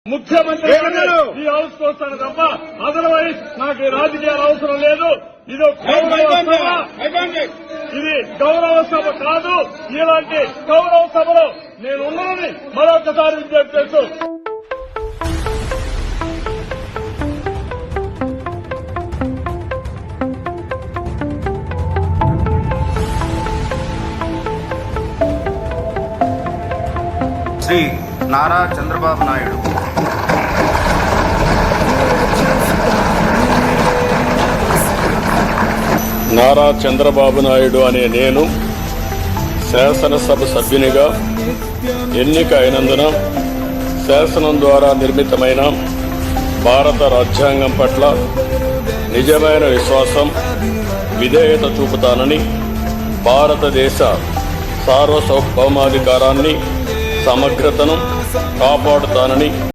ముఖ్యమంత్రి ఈ హౌస్ వస్తాను తప్ప అదర్వైజ్ నాకు ఈ రాజకీయాలు అవసరం లేదు. ఇది గౌరవ సభ కాదు. ఇలాంటి గౌరవ సభలో నేను ఉన్నానని మరొకసారి విజ్ఞప్తి చేస్తూ శ్రీ నారా చంద్రబాబు నాయుడు నారా చంద్రబాబు నాయుడు అనే నేను శాసనసభ సభ్యునిగా ఎన్నిక అయినందున శాసనం ద్వారా నిర్మితమైన భారత రాజ్యాంగం పట్ల నిజమైన విశ్వాసం, విధేయత చూపుతానని, భారతదేశ సార్వభౌమాధికారాన్ని, సమగ్రతను కాపాడుతానని